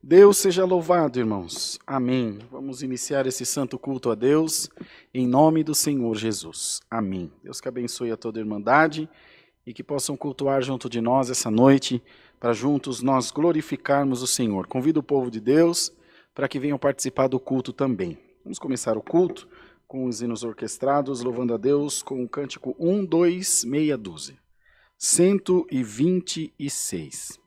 Deus seja louvado, irmãos. Amém. Vamos iniciar esse santo culto a Deus, em nome do Senhor Jesus. Amém. Deus que abençoe a toda a Irmandade e que possam cultuar junto de nós essa noite, para juntos nós glorificarmos o Senhor. Convido o povo de Deus para que venham participar do culto também. Vamos começar o culto com os hinos orquestrados, louvando a Deus com o cântico 1, 2, meia dúzia. 126.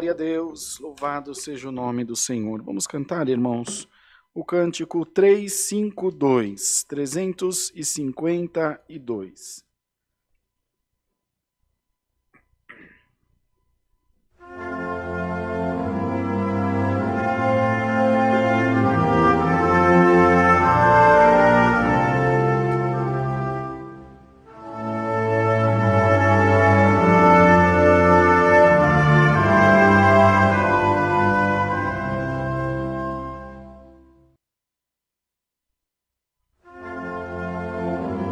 Glória a Deus, louvado seja o nome do Senhor. Vamos cantar, irmãos, o cântico 352, 352.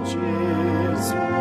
Jesus.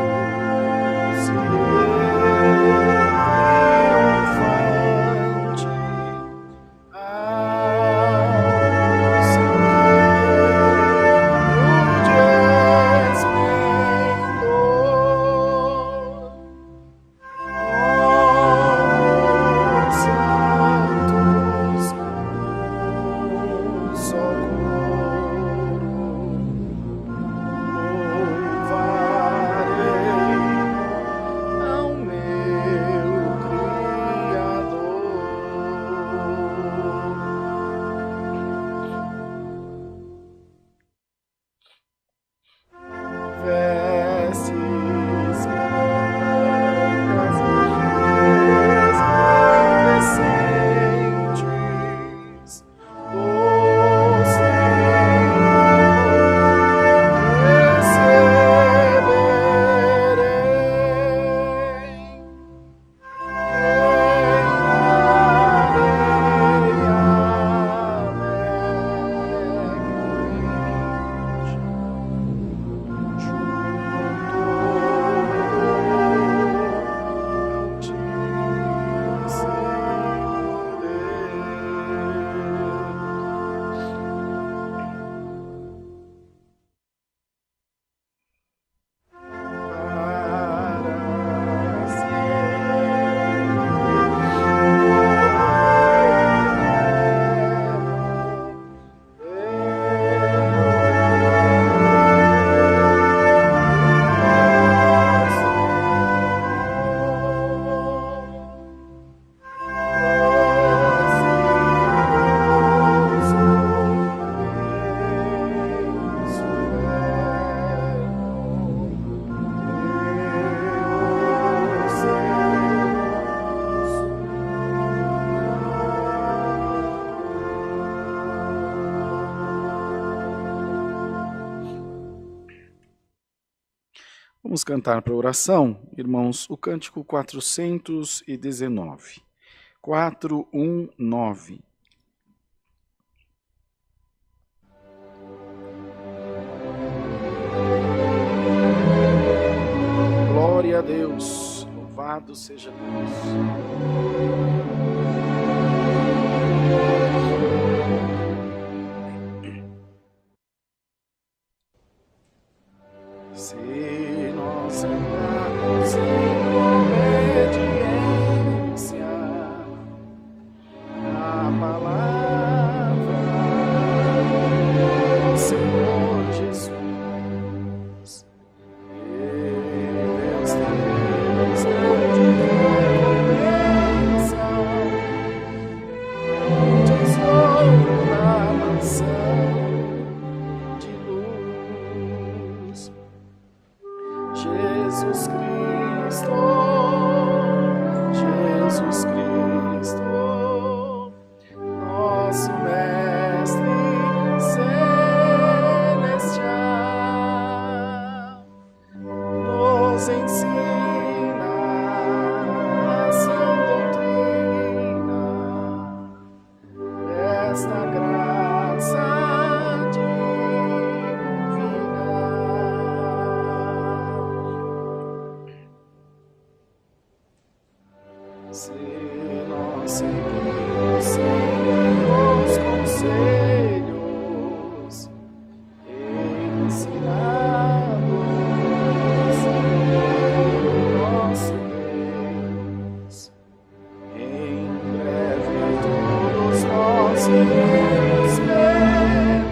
Vamos cantar para a oração, irmãos, o cântico 419. 419. Glória a Deus, louvado seja Deus. Se nós andarmos em obediência à palavra do Senhor Jesus, Deus teremos grande recompensa, um tesouro na mansão de luz. Jesus Cristo, nosso Mestre celestial, nos ensina a sã doutrina desta graça divina. Se nós seguirmos sempre os conselhos ensinados pelo nosso Deus, em breve todos nós iremos ver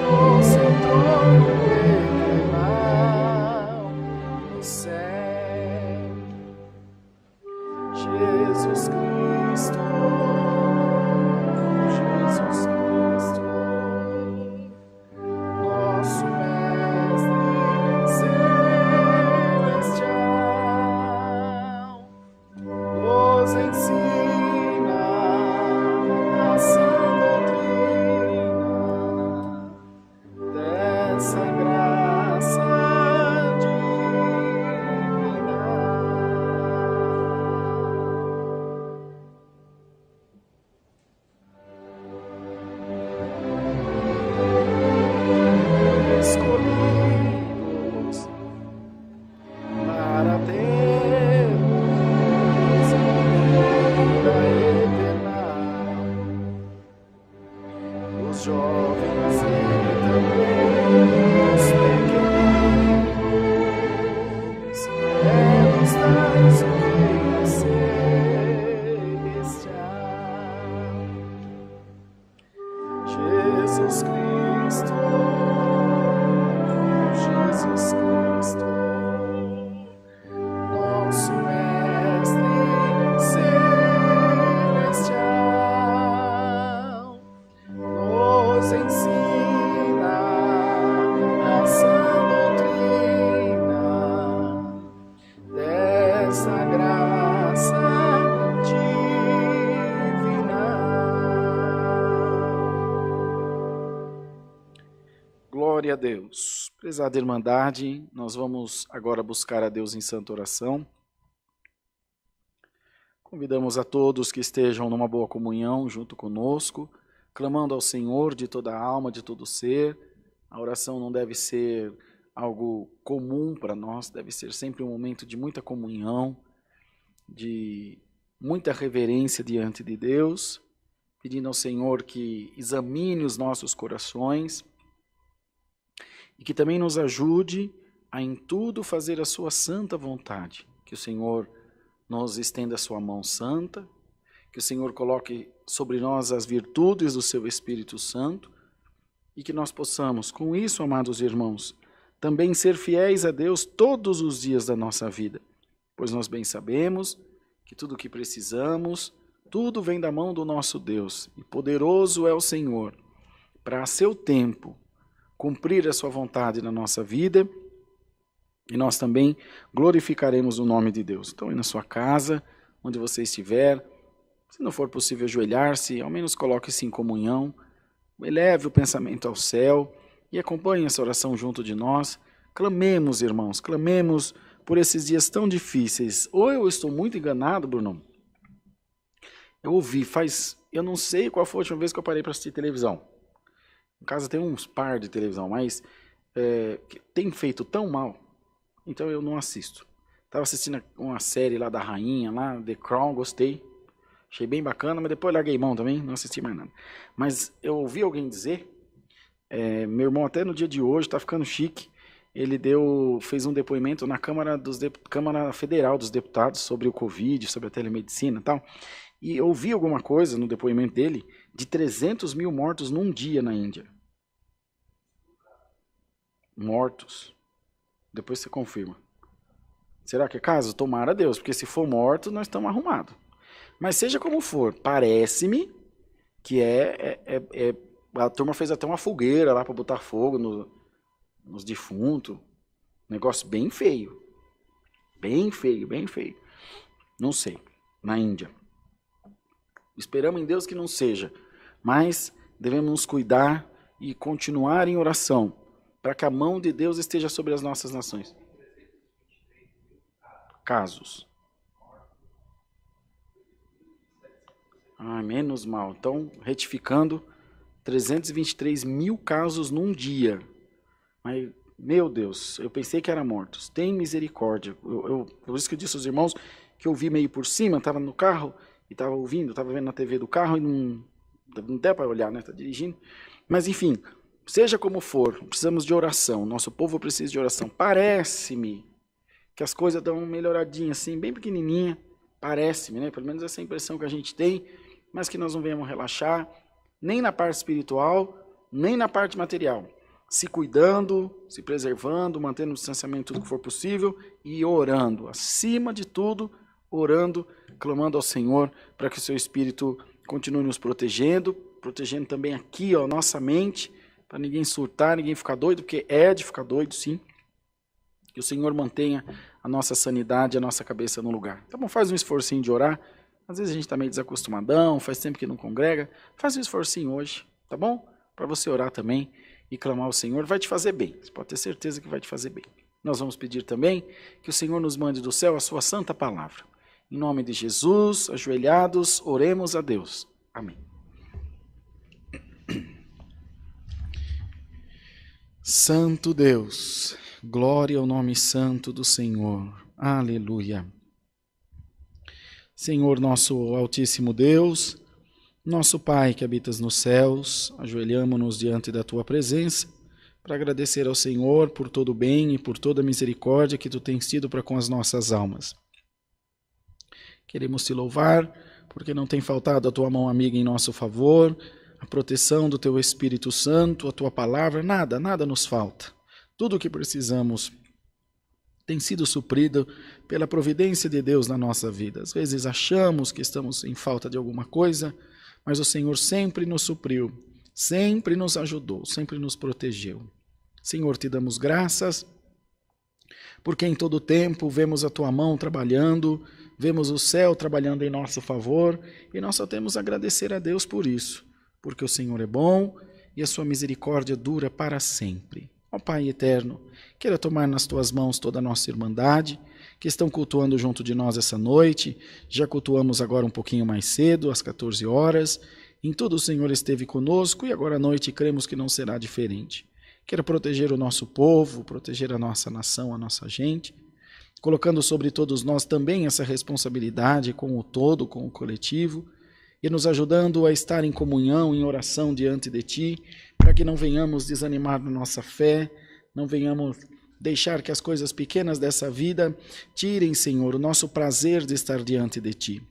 o seu trono eternal no céu. Jesus Cristo, nosso Mestre celestial, nos ensina a sã doutrina dessa graça divina. Escolhidos para termos vida eterna, os jovens e também os pequeninos, nos dais o reino celestial. Jesus Cristo, nosso Mestre celestial, nos ensina a sã doutrina dessa graça divina. Glória a Deus. Prezada Irmandade, nós vamos agora buscar a Deus em santa oração. Convidamos a todos que estejam numa boa comunhão junto conosco, clamando ao Senhor de toda a alma, de todo ser. A oração não deve ser algo comum para nós, deve ser sempre um momento de muita comunhão, de muita reverência diante de Deus, pedindo ao Senhor que examine os nossos corações, e que também nos ajude a em tudo fazer a sua santa vontade. Que o Senhor nos estenda a sua mão santa, que o Senhor coloque sobre nós as virtudes do seu Espírito Santo, e que nós possamos, com isso, amados irmãos, também ser fiéis a Deus todos os dias da nossa vida, pois nós bem sabemos que tudo o que precisamos, tudo vem da mão do nosso Deus, e poderoso é o Senhor, para a seu tempo, cumprir a sua vontade na nossa vida, e nós também glorificaremos o nome de Deus. Então, aí na sua casa, onde você estiver, se não for possível ajoelhar-se, ao menos coloque-se em comunhão, eleve o pensamento ao céu e acompanhe essa oração junto de nós, Clamemos, irmãos, clamemos por esses dias tão difíceis. Ou eu estou muito enganado, Bruno? Eu ouvi, eu não sei qual foi a última vez que eu parei para assistir televisão. Em casa tem uns par de televisão, mas tem feito tão mal, então eu não assisto. Estava assistindo uma série lá da Rainha, lá, The Crown, gostei. Achei bem bacana, mas depois larguei mão também, não assisti mais nada. Mas eu ouvi alguém dizer, meu irmão até no dia de hoje, está ficando chique, ele fez um depoimento na Câmara Federal dos Deputados sobre o Covid, sobre a telemedicina e tal. E eu ouvi alguma coisa no depoimento dele de 300 mil mortos num dia na Índia. Mortos. Depois você confirma. Será que é caso? Tomara a Deus, porque se for morto, nós estamos arrumados. Mas seja como for, parece-me que a turma fez até uma fogueira lá para botar fogo nos defuntos. Negócio bem feio. Bem feio, bem feio. Não sei. Na Índia. Esperamos em Deus que não seja. Mas devemos nos cuidar e continuar em oração para que a mão de Deus esteja sobre as nossas nações. Casos. Menos mal. Então, retificando, 323 mil casos num dia. Mas, meu Deus, eu pensei que eram mortos. Tem misericórdia. Por isso que eu disse aos irmãos que eu vi meio por cima, estava no carro e estava ouvindo, estava vendo na TV do carro e não deu para olhar, né? Está dirigindo. Mas, enfim, seja como for, precisamos de oração. Nosso povo precisa de oração. Parece-me que as coisas dão uma melhoradinha assim, bem pequenininha. Parece-me, né? Pelo menos essa é a impressão que a gente tem. Mas que nós não venhamos relaxar, nem na parte espiritual, nem na parte material. Se cuidando, se preservando, mantendo o distanciamento tudo que for possível e orando. Acima de tudo, orando, clamando ao Senhor para que o seu Espírito continue nos protegendo também aqui, ó, nossa mente, para ninguém surtar, ninguém ficar doido, porque é de ficar doido, sim. Que o Senhor mantenha a nossa sanidade, a nossa cabeça no lugar. Tá bom, faz um esforcinho de orar. Às vezes a gente está meio desacostumadão, faz tempo que não congrega. Faz um esforcinho hoje, tá bom? Para você orar também e clamar ao Senhor, vai te fazer bem. Você pode ter certeza que vai te fazer bem. Nós vamos pedir também que o Senhor nos mande do céu a sua santa palavra. Em nome de Jesus, ajoelhados, oremos a Deus. Amém. Santo Deus, glória ao nome santo do Senhor. Aleluia. Senhor, nosso altíssimo Deus, nosso Pai que habitas nos céus, ajoelhamo-nos diante da Tua presença para agradecer ao Senhor por todo o bem e por toda a misericórdia que Tu tens tido para com as nossas almas. Queremos Te louvar porque não tem faltado a Tua mão amiga em nosso favor, a proteção do Teu Espírito Santo, a Tua palavra, nada nos falta. Tudo o que precisamos tem sido suprido pela providência de Deus na nossa vida. Às vezes achamos que estamos em falta de alguma coisa, mas o Senhor sempre nos supriu, sempre nos ajudou, sempre nos protegeu. Senhor, Te damos graças, porque em todo tempo vemos a Tua mão trabalhando, vemos o céu trabalhando em nosso favor, e nós só temos a agradecer a Deus por isso, porque o Senhor é bom e a Sua misericórdia dura para sempre. Ó Pai eterno, queira tomar nas Tuas mãos toda a nossa irmandade, que estão cultuando junto de nós essa noite. Já cultuamos agora um pouquinho mais cedo, às 14 horas. Em tudo o Senhor esteve conosco e agora à noite cremos que não será diferente. Queira proteger o nosso povo, proteger a nossa nação, a nossa gente, colocando sobre todos nós também essa responsabilidade com o todo, com o coletivo, e nos ajudando a estar em comunhão, em oração diante de Ti, para que não venhamos desanimar na nossa fé, não venhamos deixar que as coisas pequenas dessa vida tirem, Senhor, o nosso prazer de estar diante de Ti.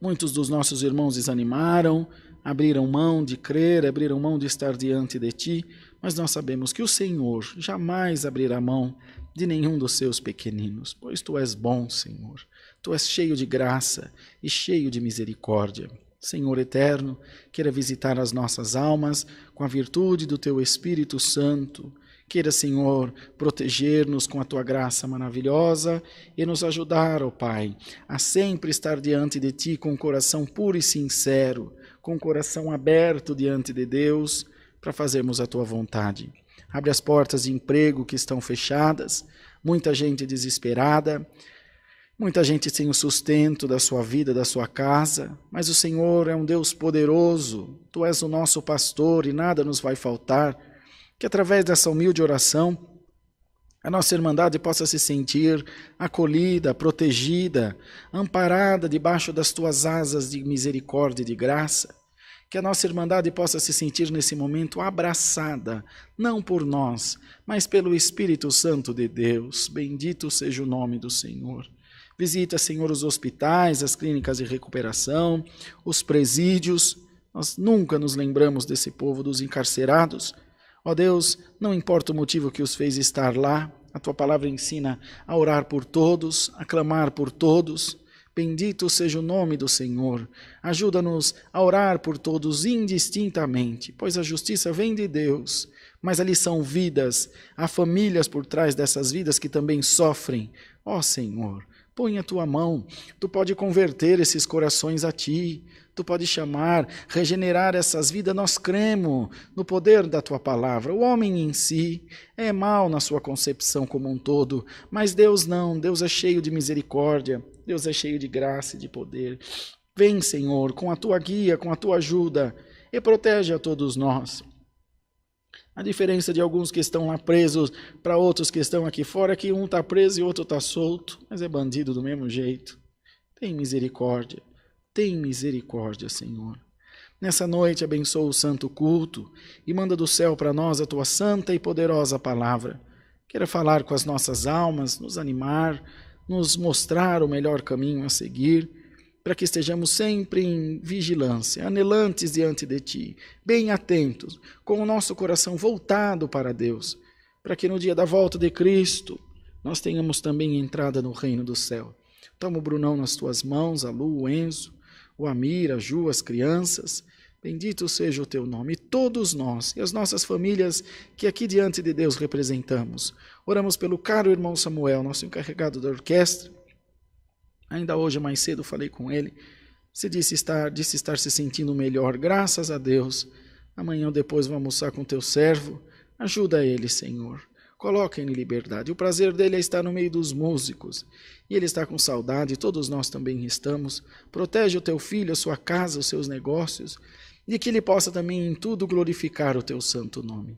Muitos dos nossos irmãos desanimaram, abriram mão de crer, abriram mão de estar diante de Ti, mas nós sabemos que o Senhor jamais abrirá mão de nenhum dos seus pequeninos, pois Tu és bom, Senhor. Tu és cheio de graça e cheio de misericórdia. Senhor eterno, queira visitar as nossas almas com a virtude do Teu Espírito Santo. Queira, Senhor, proteger-nos com a Tua graça maravilhosa e nos ajudar, ó Pai, a sempre estar diante de Ti com um coração puro e sincero, com o coração aberto diante de Deus, para fazermos a Tua vontade. Abre as portas de emprego que estão fechadas, muita gente desesperada, muita gente sem o sustento da sua vida, da sua casa, mas o Senhor é um Deus poderoso, Tu és o nosso pastor e nada nos vai faltar. Que através dessa humilde oração, a nossa irmandade possa se sentir acolhida, protegida, amparada debaixo das Tuas asas de misericórdia e de graça. Que a nossa irmandade possa se sentir nesse momento abraçada, não por nós, mas pelo Espírito Santo de Deus. Bendito seja o nome do Senhor. Visita, Senhor, os hospitais, as clínicas de recuperação, os presídios. Nós nunca nos lembramos desse povo, dos encarcerados. Ó Deus, não importa o motivo que os fez estar lá, a Tua palavra ensina a orar por todos, a clamar por todos. Bendito seja o nome do Senhor. Ajuda-nos a orar por todos indistintamente, pois a justiça vem de Deus, mas ali são vidas, há famílias por trás dessas vidas que também sofrem. Ó Senhor, põe a Tua mão, Tu pode converter esses corações a Ti, Tu pode chamar, regenerar essas vidas. Nós cremos no poder da Tua palavra. O homem em si é mau na sua concepção como um todo, mas Deus não. Deus é cheio de misericórdia, Deus é cheio de graça e de poder. Vem, Senhor, com a Tua guia, com a Tua ajuda, e protege a todos nós. A diferença de alguns que estão lá presos para outros que estão aqui fora é que um está preso e o outro está solto, mas é bandido do mesmo jeito. Tem misericórdia. Tem misericórdia, Senhor. Nessa noite, abençoa o santo culto e manda do céu para nós a Tua santa e poderosa palavra. Queira falar com as nossas almas, nos animar, nos mostrar o melhor caminho a seguir, para que estejamos sempre em vigilância, anelantes diante de Ti, bem atentos, com o nosso coração voltado para Deus, para que no dia da volta de Cristo nós tenhamos também entrada no reino do céu. Toma o Brunão nas Tuas mãos, a Lu, o Enzo, o Amir, a Ju, as crianças. Bendito seja o Teu nome. E todos nós e as nossas famílias que aqui diante de Deus representamos. Oramos pelo caro irmão Samuel, nosso encarregado da orquestra. Ainda hoje, mais cedo, falei com ele. Disse estar se sentindo melhor. Graças a Deus. Amanhã ou depois vou almoçar com Teu servo. Ajuda ele, Senhor. Coloca ele em liberdade. O prazer dele é estar no meio dos músicos. E ele está com saudade, todos nós também estamos. Protege o Teu filho, a sua casa, os seus negócios, e que ele possa também em tudo glorificar o Teu santo nome.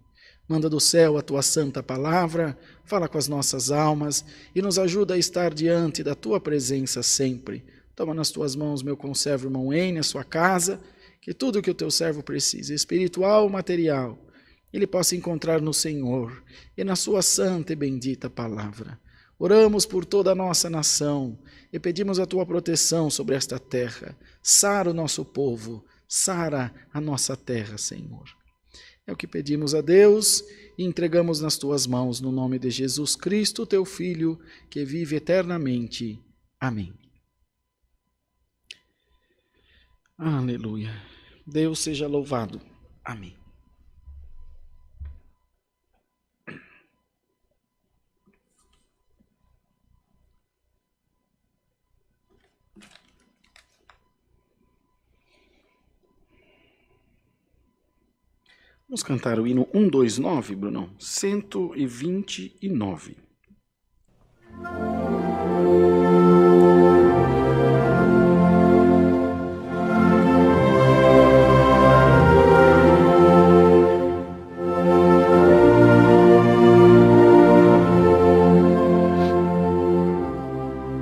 Manda do céu a Tua santa palavra, fala com as nossas almas e nos ajuda a estar diante da Tua presença sempre. Toma nas Tuas mãos meu conservo, irmão Ene, a sua casa, que tudo que o Teu servo precisa, espiritual ou material, ele possa encontrar no Senhor e na Sua santa e bendita palavra. Oramos por toda a nossa nação e pedimos a Tua proteção sobre esta terra. Sara o nosso povo, sara a nossa terra, Senhor. É o que pedimos a Deus e entregamos nas Tuas mãos, no nome de Jesus Cristo, Teu Filho, que vive eternamente. Amém. Aleluia. Deus seja louvado. Amém. Vamos cantar o hino 129, Brunão, 129.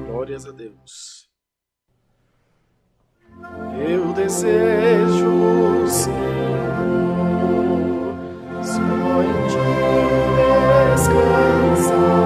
Glórias a Deus. Eu desejo, Senhor, só em Ti descansar.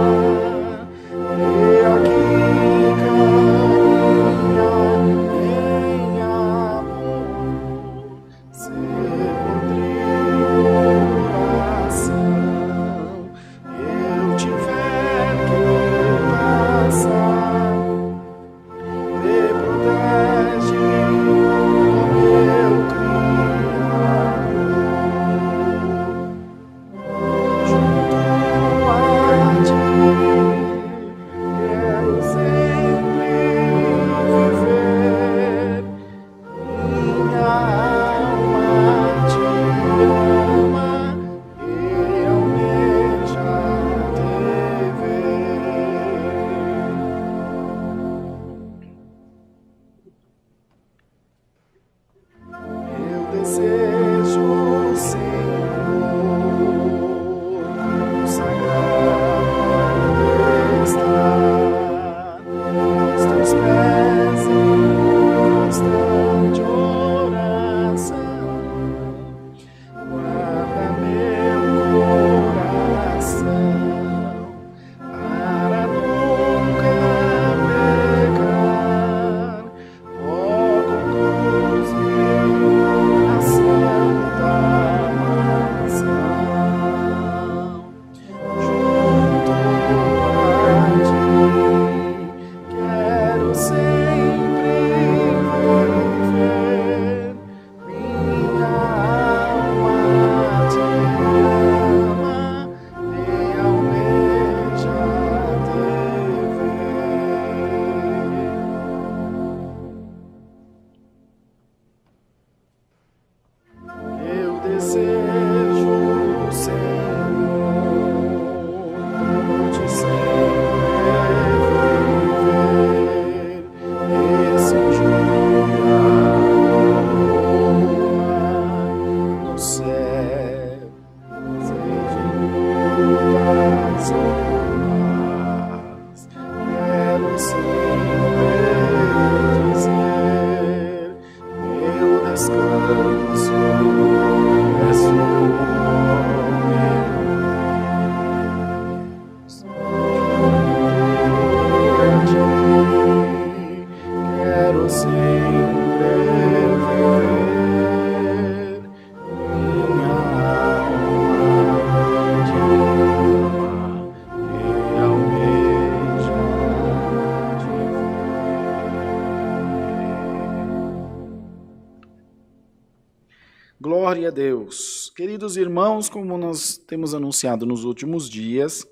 Deus. Queridos irmãos, como nós temos anunciado nos últimos dias,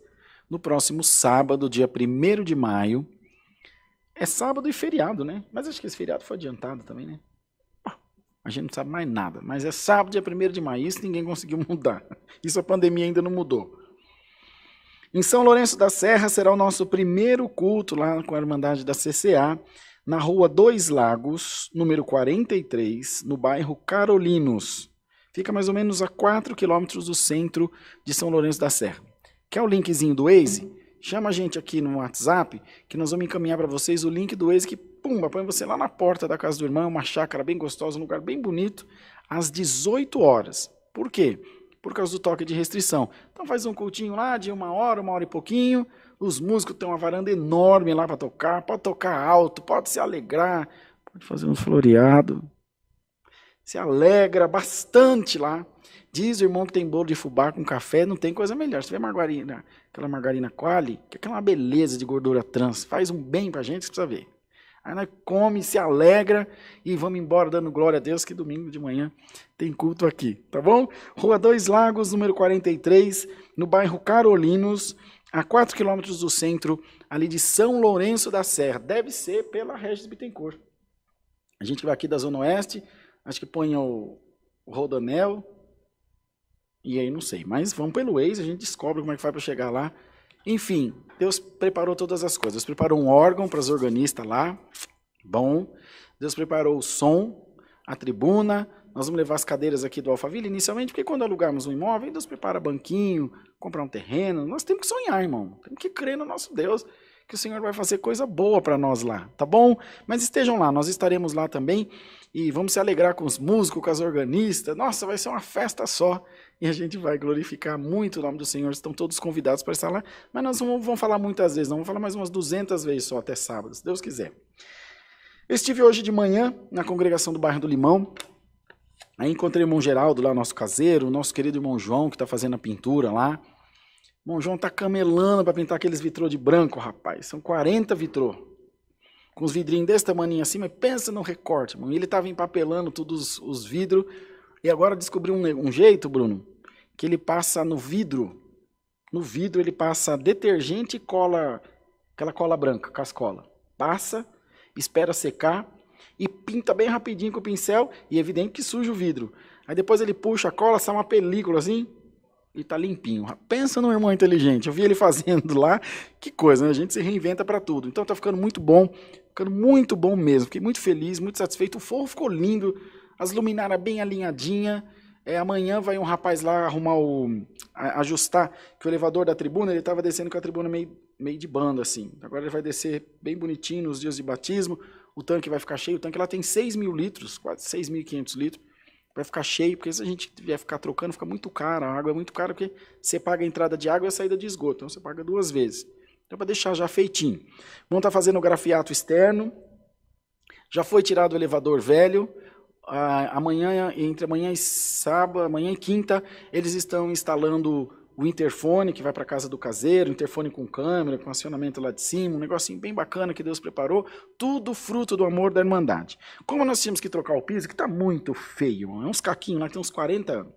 no próximo sábado, dia 1º de maio, é sábado e feriado, né? Mas acho que esse feriado foi adiantado também, né? A gente não sabe mais nada, mas é sábado, dia 1º de maio, isso ninguém conseguiu mudar. Isso a pandemia ainda não mudou. Em São Lourenço da Serra será o nosso primeiro culto lá com a Irmandade da CCA, na rua Dois Lagos, número 43, no bairro Carolinos. Fica mais ou menos a 4 quilômetros do centro de São Lourenço da Serra. Quer o linkzinho do Waze? Chama a gente aqui no WhatsApp, que nós vamos encaminhar para vocês o link do Waze, que pumba, põe você lá na porta da casa do irmão, uma chácara bem gostosa, um lugar bem bonito, às 18 horas. Por quê? Por causa do toque de restrição. Então faz um cultinho lá de 1 hora e pouquinho. Os músicos têm uma varanda enorme lá para tocar, pode tocar alto, pode se alegrar, pode fazer um floreado. Se alegra bastante lá. Diz o irmão que tem bolo de fubá com café, não tem coisa melhor. Se tiver margarina, aquela margarina Quali, que é aquela beleza de gordura trans, faz um bem pra gente, você precisa ver. Aí nós come, se alegra e vamos embora dando glória a Deus, que domingo de manhã tem culto aqui, tá bom? Rua Dois Lagos, número 43, no bairro Carolinos, a 4 quilômetros do centro, ali de São Lourenço da Serra. Deve ser pela Regis Bittencourt. A gente vai aqui da Zona Oeste, acho que põe o Rodoanel, e aí não sei, mas vamos pelo Waze, a gente descobre como é que faz para chegar lá. Enfim, Deus preparou todas as coisas. Deus preparou um órgão para os organistas lá, bom. Deus preparou o som, a tribuna. Nós vamos levar as cadeiras aqui do Alphaville inicialmente, porque quando alugarmos um imóvel, Deus prepara banquinho, comprar um terreno. Nós temos que sonhar, irmão. Temos que crer no nosso Deus, que o Senhor vai fazer coisa boa para nós lá, tá bom? Mas estejam lá, nós estaremos lá também e vamos se alegrar com os músicos, com as organistas. Nossa, vai ser uma festa só e a gente vai glorificar muito o nome do Senhor. Estão todos convidados para estar lá, mas nós não vamos falar muitas vezes, não vamos falar mais umas 200 vezes só até sábado, se Deus quiser. Eu estive hoje de manhã na congregação do bairro do Limão. Aí encontrei o irmão Geraldo lá, nosso caseiro, o nosso querido irmão João, que está fazendo a pintura lá. O irmão João está camelando para pintar aqueles vitrô de branco, rapaz. São 40 vitrô. Com os vidrinhos desse tamanho assim, mas pensa no recorte, irmão. E ele estava empapelando todos os vidros. E agora descobriu um jeito, Bruno, que ele passa no vidro. No vidro ele passa detergente e cola, aquela cola branca, cascola. Passa, espera secar e pinta bem rapidinho com o pincel. E é evidente que suja o vidro. Aí depois ele puxa a cola, sai uma película assim. E tá limpinho. Pensa num irmão inteligente. Eu vi ele fazendo lá. Que coisa, né? A gente se reinventa para tudo. Então tá ficando muito bom mesmo. Fiquei muito feliz, muito satisfeito. O forro ficou lindo, as luminárias bem alinhadinhas. Amanhã vai um rapaz lá arrumar ajustar, que o elevador da tribuna, ele estava descendo com a tribuna meio de banda, assim. Agora ele vai descer bem bonitinho nos dias de batismo. O tanque vai ficar cheio. O tanque lá tem 6.000 litros, quase 6.500 litros. Vai ficar cheio, porque se a gente vier ficar trocando, fica muito caro. A água é muito cara, porque você paga a entrada de água e a saída de esgoto. Então você paga 2 vezes. Então, para deixar já feitinho. Vamos estar fazendo o grafiato externo. Já foi tirado o elevador velho. Entre amanhã e sábado, amanhã e quinta, eles estão instalando o interfone, que vai para a casa do caseiro, interfone com câmera, com acionamento lá de cima, um negocinho bem bacana que Deus preparou, tudo fruto do amor da Irmandade. Como nós tínhamos que trocar o piso, que está muito feio, é uns caquinhos lá que tem uns 40 anos.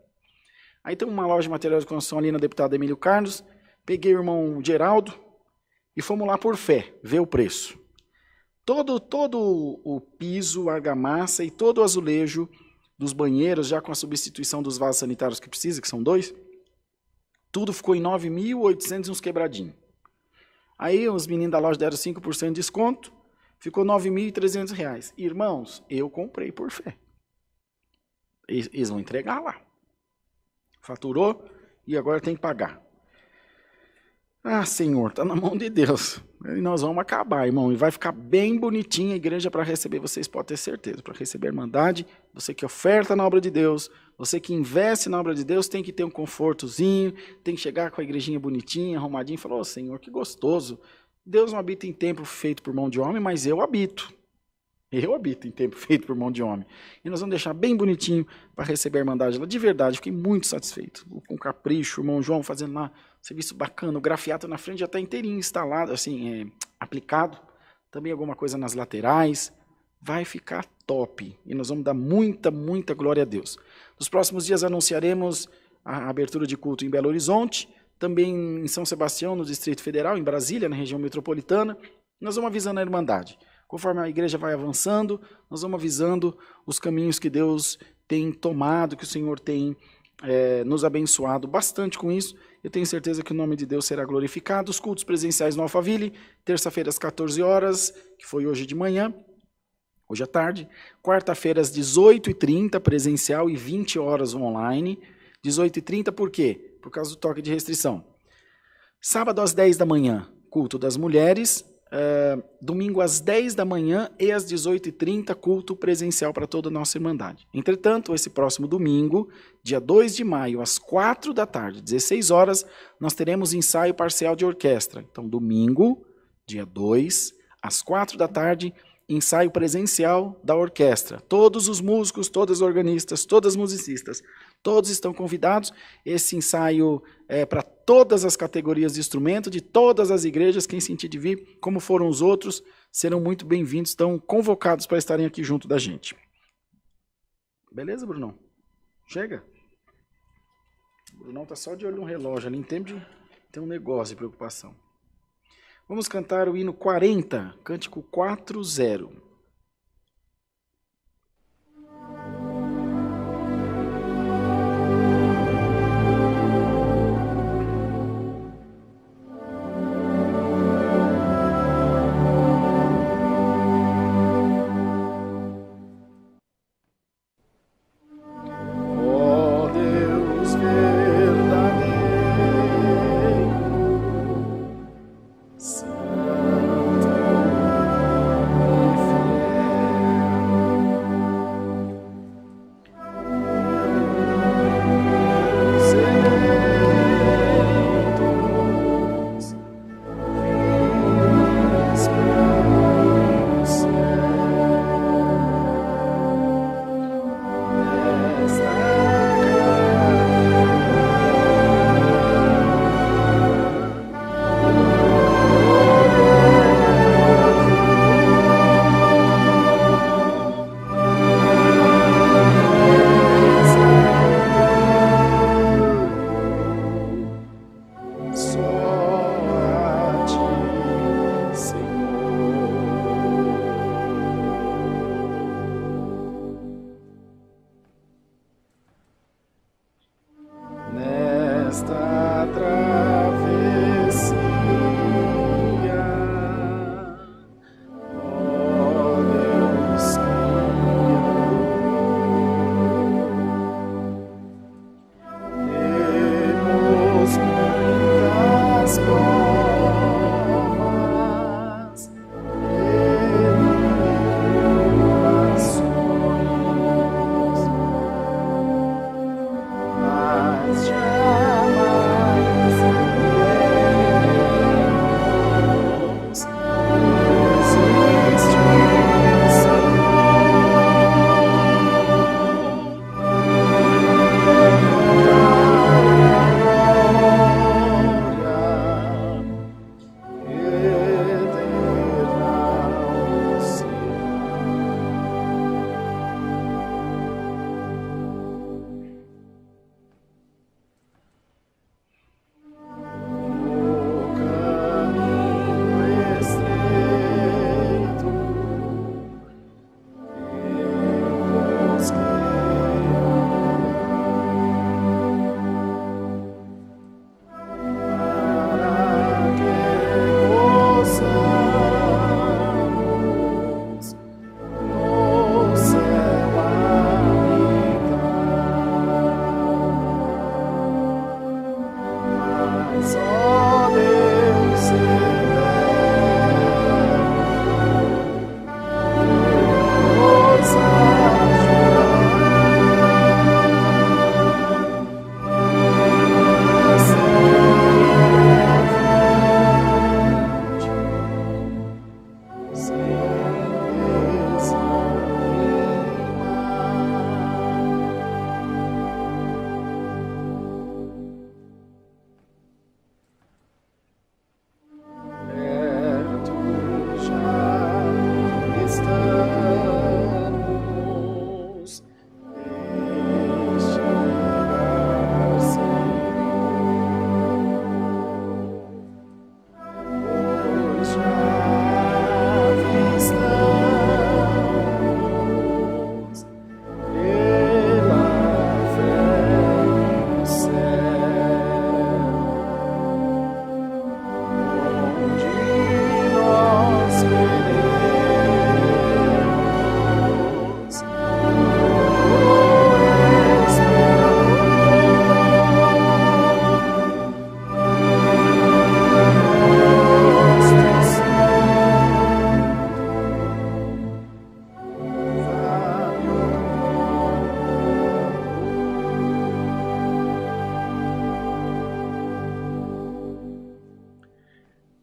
Aí tem uma loja de materiais de construção ali na deputada Emílio Carlos, peguei o irmão Geraldo e fomos lá por fé, ver o preço. Todo o piso, a argamassa e todo o azulejo dos banheiros, já com a substituição dos vasos sanitários que precisa, que são 2, tudo ficou em 9.800 e uns quebradinhos. Aí os meninos da loja deram 5% de desconto, ficou R$ 9.300. Irmãos, eu comprei por fé. Eles vão entregar lá. Faturou e agora tem que pagar. Ah, Senhor, está na mão de Deus. E nós vamos acabar, irmão. E vai ficar bem bonitinha a igreja para receber, vocês podem ter certeza. Para receber a Irmandade, você que oferta na obra de Deus, você que investe na obra de Deus, tem que ter um confortozinho, tem que chegar com a igrejinha bonitinha, arrumadinha, e falar, ô Senhor, que gostoso. Deus não habita em templo feito por mão de homem, mas eu habito. Eu habito em templo feito por mão de homem. E nós vamos deixar bem bonitinho para receber a Irmandade lá. De verdade, fiquei muito satisfeito. Com capricho, o irmão João fazendo lá serviço bacana. O grafiato na frente já está inteirinho instalado, assim, aplicado. Também alguma coisa nas laterais. vai ficar top. E nós vamos dar muita, muita glória a Deus. Nos próximos dias anunciaremos a abertura de culto em Belo Horizonte, também em São Sebastião, no Distrito Federal, em Brasília, na região metropolitana. Nós vamos avisando a Irmandade. Conforme a igreja vai avançando, nós vamos avisando os caminhos que Deus tem tomado, que o Senhor tem nos abençoado bastante com isso. Eu tenho certeza que o nome de Deus será glorificado. Os cultos presenciais no Alphaville, terça-feira às 14 horas, que foi hoje de manhã, hoje à tarde. Quarta-feira às 18h30, presencial, e 20 horas online. 18h30 por quê? Por causa do toque de restrição. Sábado às 10 da manhã, culto das mulheres. Domingo às 10 da manhã e às 18h30, culto presencial para toda a nossa Irmandade. Entretanto, esse próximo domingo, dia 2 de maio, às 4 da tarde, 16 horas, nós teremos ensaio parcial de orquestra. Então, domingo, dia 2, às 4 da tarde, ensaio presencial da orquestra. Todos os músicos, todas as organistas, todas as musicistas, todos estão convidados. Esse ensaio é para todas as categorias de instrumento, de todas as igrejas. Quem sentir de vir, como foram os outros, serão muito bem-vindos, estão convocados para estarem aqui junto da gente. Beleza, Brunão? Chega? O Brunão está só de olho no relógio, ali em tempo de ter um negócio de preocupação. Vamos cantar o hino 40, cântico 4:0.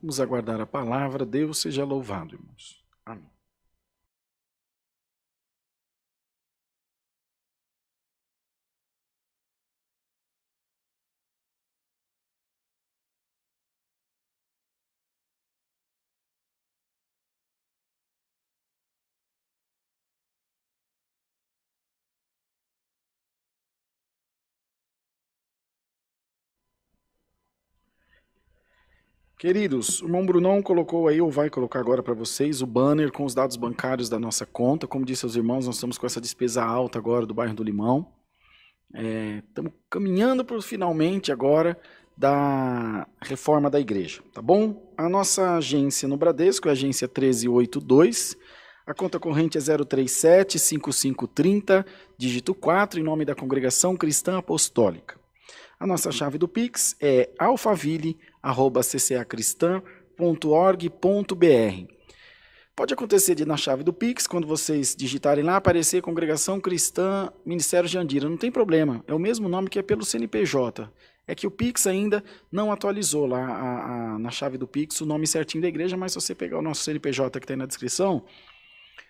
Vamos aguardar a palavra. Deus seja louvado, irmãos. Amém. Queridos, o irmão Brunão colocou aí, ou vai colocar agora para vocês, o banner com os dados bancários da nossa conta. Como disse aos irmãos, nós estamos com essa despesa alta agora do bairro do Limão. Estamos caminhando para finalmente agora da reforma da igreja, tá bom? A nossa agência no Bradesco é a agência 1382, a conta corrente é 037-5530, dígito 4, em nome da Congregação Cristã Apostólica. A nossa chave do Pix é alfaville@ccacristã.org.br. Pode acontecer de na chave do Pix, quando vocês digitarem lá, aparecer Congregação Cristã Ministério Jandira. Não tem problema, é o mesmo nome que é pelo CNPJ. É que o Pix ainda não atualizou lá na chave do Pix o nome certinho da igreja, mas se você pegar o nosso CNPJ que está aí na descrição,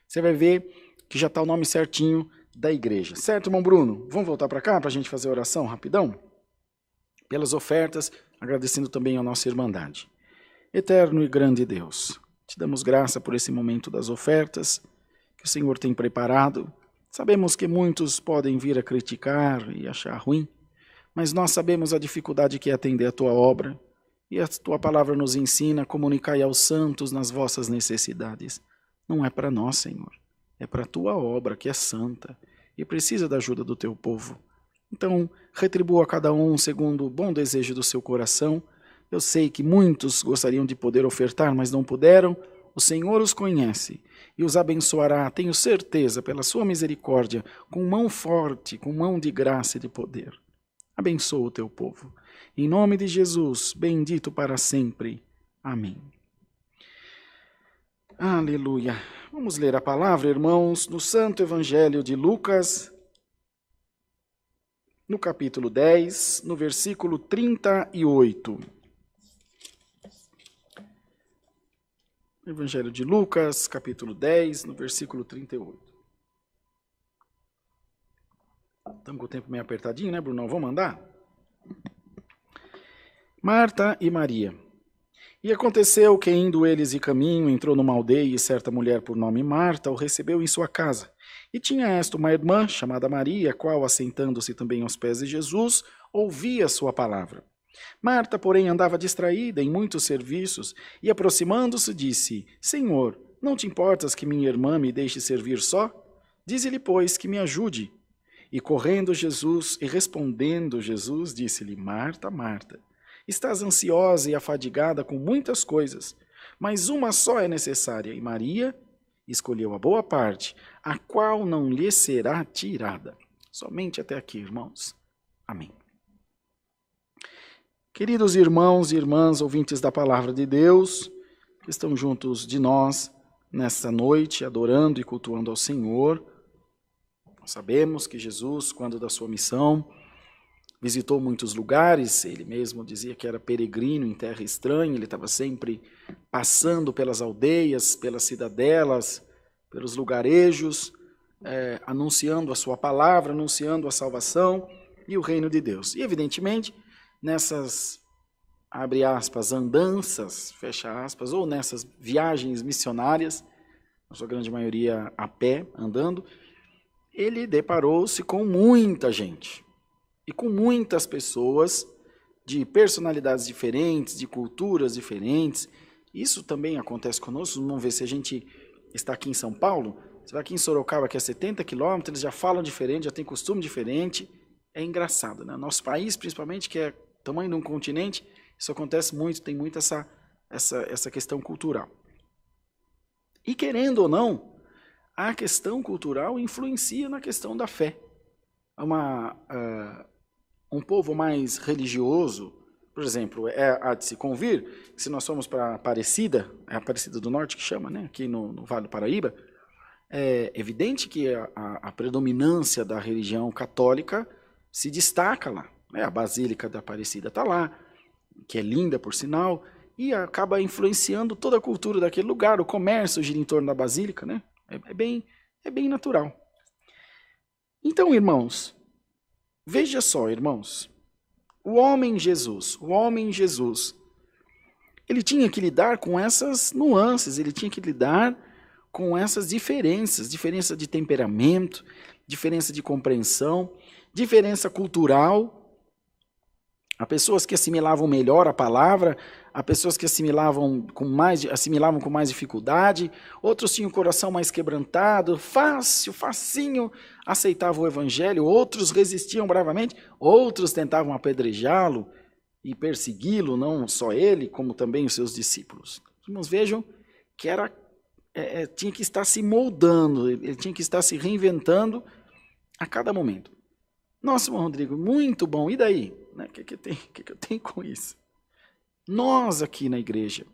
você vai ver que já está o nome certinho da igreja. Certo, irmão Bruno? Vamos voltar para cá para a gente fazer a oração rapidão? Pelas ofertas, agradecendo também a nossa irmandade. Eterno e grande Deus, te damos graça por esse momento das ofertas que o Senhor tem preparado. Sabemos que muitos podem vir a criticar e achar ruim, mas nós sabemos a dificuldade que é atender a tua obra, e a tua palavra nos ensina a comunicar aos santos nas vossas necessidades. Não é para nós, Senhor, é para a tua obra que é santa e precisa da ajuda do teu povo. Então, retribua a cada um segundo o bom desejo do seu coração. Eu sei que muitos gostariam de poder ofertar, mas não puderam. O Senhor os conhece e os abençoará, tenho certeza, pela sua misericórdia, com mão forte, com mão de graça e de poder. Abençoa o teu povo. Em nome de Jesus, bendito para sempre. Amém. Aleluia. Vamos ler a palavra, irmãos, no Santo Evangelho de Lucas, no capítulo 10, no versículo 38. Evangelho de Lucas, capítulo 10, no versículo 38. Estamos com o tempo meio apertadinho, né, Brunão? Vamos andar? Marta e Maria. E aconteceu que, indo eles de caminho, entrou numa aldeia e certa mulher por nome Marta o recebeu em sua casa. E tinha esta uma irmã, chamada Maria, a qual, assentando-se também aos pés de Jesus, ouvia sua palavra. Marta, porém, andava distraída em muitos serviços, e aproximando-se, disse: Senhor, não te importas que minha irmã me deixe servir só? Dize-lhe, pois, que me ajude. E correndo Jesus, e respondendo Jesus, disse-lhe: Marta, Marta, estás ansiosa e afadigada com muitas coisas, mas uma só é necessária, e Maria escolheu a boa parte, a qual não lhe será tirada. Somente até aqui, irmãos. Amém. Queridos irmãos e irmãs, ouvintes da palavra de Deus, que estão juntos de nós nesta noite, adorando e cultuando ao Senhor, nós sabemos que Jesus, quando da sua missão, visitou muitos lugares. Ele mesmo dizia que era peregrino em terra estranha, ele estava sempre passando pelas aldeias, pelas cidadelas, pelos lugarejos, anunciando a sua palavra, anunciando a salvação e o reino de Deus. E, evidentemente, nessas, abre aspas, andanças, fecha aspas, ou nessas viagens missionárias, na sua grande maioria a pé, andando, ele deparou-se com muita gente. E com muitas pessoas de personalidades diferentes, de culturas diferentes. Isso também acontece conosco. Vamos ver se a gente está aqui em São Paulo. Você vai aqui em Sorocaba, que é 70 quilômetros, eles já falam diferente, já têm costume diferente. É engraçado, né? Nosso país, principalmente, que é tamanho de um continente, isso acontece muito, tem muito essa questão cultural. E querendo ou não, a questão cultural influencia na questão da fé. Um povo mais religioso, por exemplo, há de se convir, que se nós formos para Aparecida, é a Aparecida do Norte que chama, né, aqui no Vale do Paraíba, é evidente que a predominância da religião católica se destaca lá. A Basílica da Aparecida está lá, que é linda, por sinal, e acaba influenciando toda a cultura daquele lugar, o comércio gira em torno da basílica, né? É bem natural. Então, irmãos, veja só, irmãos, o homem Jesus, ele tinha que lidar com essas nuances, ele tinha que lidar com essas diferenças, diferença de temperamento, diferença de compreensão, diferença cultural. Há pessoas que assimilavam melhor a palavra, há pessoas que assimilavam com mais dificuldade, outros tinham o coração mais quebrantado, facinho, aceitavam o evangelho, outros resistiam bravamente, outros tentavam apedrejá-lo e persegui-lo, não só ele, como também os seus discípulos. Irmãos, vejam que tinha que estar se moldando, ele tinha que estar se reinventando a cada momento. Nossa, irmão Rodrigo, muito bom, e daí? O que eu tenho com isso? Nós aqui na igreja,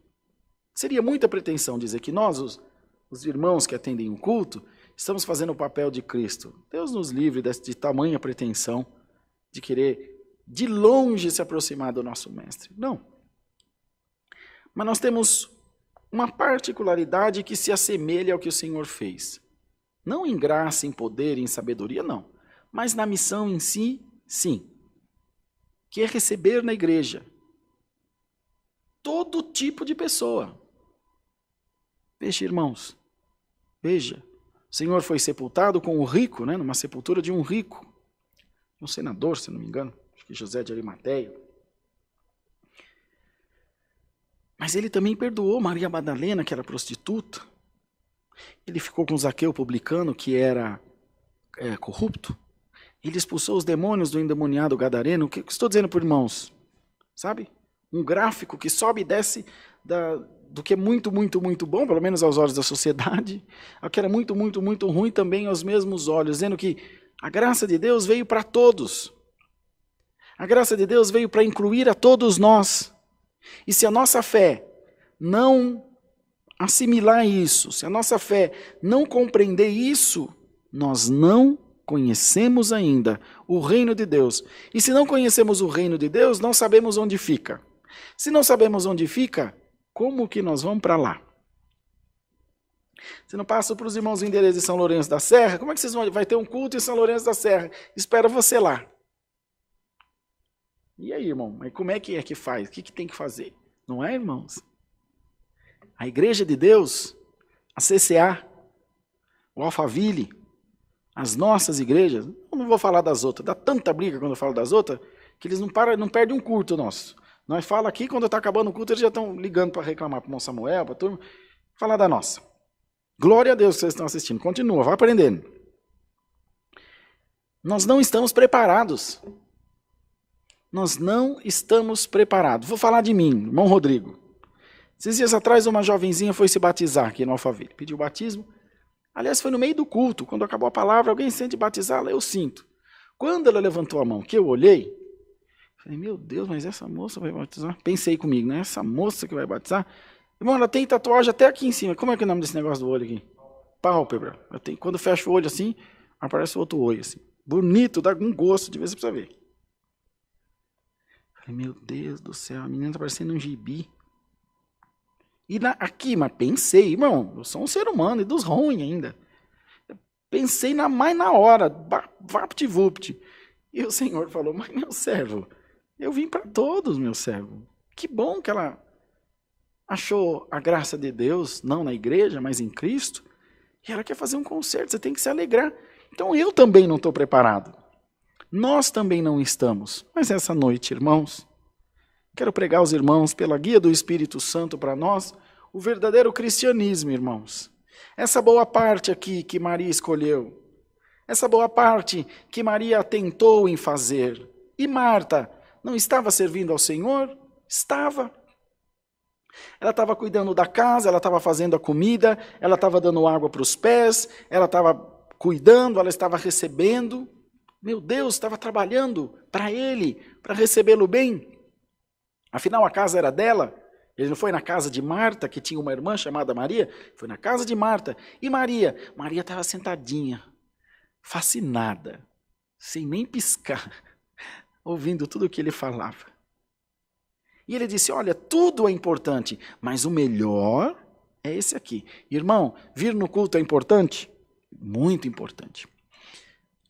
seria muita pretensão dizer que nós, os irmãos que atendem o culto, estamos fazendo o papel de Cristo. Deus nos livre de tamanha pretensão, de querer de longe se aproximar do nosso mestre. Não. Mas nós temos uma particularidade que se assemelha ao que o Senhor fez. Não em graça, em poder, em sabedoria, não. Mas na missão em si, sim. Que é receber na igreja todo tipo de pessoa. Veja, irmãos, veja. O Senhor foi sepultado com o rico, né, numa sepultura de um rico. Um senador, se não me engano. Acho que José de Arimateia. Mas ele também perdoou Maria Madalena, que era prostituta. Ele ficou com Zaqueu publicano, que era corrupto. Ele expulsou os demônios do endemoniado gadareno. O que estou dizendo para os irmãos? Sabe? Um gráfico que sobe e desce do que é muito, muito, muito bom, pelo menos aos olhos da sociedade, ao que era muito, muito, muito ruim também aos mesmos olhos, dizendo que a graça de Deus veio para todos. A graça de Deus veio para incluir a todos nós. E se a nossa fé não assimilar isso, se a nossa fé não compreender isso, nós não conhecemos ainda o reino de Deus. E se não conhecemos o reino de Deus, não sabemos onde fica. Se não sabemos onde fica, como que nós vamos para lá? Se não passo para os irmãos Vindeirês de São Lourenço da Serra, como é que vocês vão? Vai ter um culto em São Lourenço da Serra. Espera você lá. E aí, irmão? Mas como é que faz? O que tem que fazer? Não é, irmãos? A Igreja de Deus, a CCA, o Alphaville, as nossas igrejas, eu não vou falar das outras, dá tanta briga quando eu falo das outras, que eles não perdem um culto nosso. Nós falamos aqui, quando está acabando o culto, eles já estão ligando para reclamar para o irmão Samuel, para a turma, falar da nossa. Glória a Deus que vocês estão assistindo. Continua, vai aprendendo. Nós não estamos preparados. Nós não estamos preparados. Vou falar de mim, irmão Rodrigo. 6 dias atrás, uma jovenzinha foi se batizar aqui no Alphaville. Pediu batismo. Aliás, foi no meio do culto. Quando acabou a palavra, alguém sente batizá-la? Eu sinto. Quando ela levantou a mão, que eu olhei, falei, meu Deus, mas essa moça vai batizar? Pensei comigo, né? Essa moça que vai batizar? Irmão, ela tem tatuagem até aqui em cima. Como é que é o nome desse negócio do olho aqui? Pálpebra. Quando fecha o olho assim, aparece outro olho assim. Bonito, dá um gosto, de vez você precisa ver. Falei, meu Deus do céu, a menina está parecendo um gibi. E aqui, mas pensei, irmão, eu sou um ser humano e dos ruins ainda. Pensei mais na hora, vapt-vupt. E o Senhor falou, mas meu servo, eu vim para todos, meu servo. Que bom que ela achou a graça de Deus, não na igreja, mas em Cristo. E ela quer fazer um concerto, você tem que se alegrar. Então eu também não estou preparado. Nós também não estamos. Mas essa noite, irmãos, quero pregar aos irmãos, pela guia do Espírito Santo para nós, o verdadeiro cristianismo, irmãos. Essa boa parte aqui que Maria escolheu. Essa boa parte que Maria tentou em fazer. E Marta não estava servindo ao Senhor? Estava. Ela estava cuidando da casa, ela estava fazendo a comida, ela estava dando água para os pés, ela estava cuidando, ela estava recebendo. Meu Deus, estava trabalhando para ele, para recebê-lo bem. Afinal, a casa era dela. Ele não foi na casa de Marta, que tinha uma irmã chamada Maria, foi na casa de Marta. E Maria estava sentadinha, fascinada, sem nem piscar, ouvindo tudo o que ele falava. E ele disse, olha, tudo é importante, mas o melhor é esse aqui. Irmão, vir no culto é importante? Muito importante.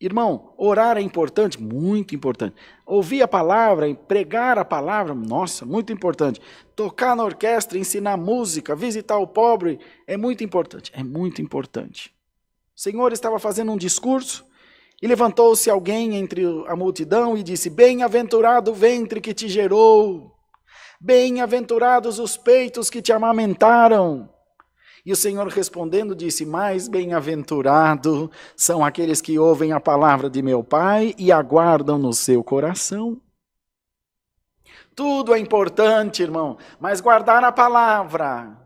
Irmão, orar é importante? Muito importante. Ouvir a palavra, pregar a palavra? Nossa, muito importante. Tocar na orquestra, ensinar música, visitar o pobre, é muito importante. É muito importante. O Senhor estava fazendo um discurso e levantou-se alguém entre a multidão e disse, bem-aventurado o ventre que te gerou, bem-aventurados os peitos que te amamentaram. E o Senhor respondendo disse, mais bem-aventurado são aqueles que ouvem a palavra de meu Pai e aguardam no seu coração. Tudo é importante, irmão, mas guardar a palavra,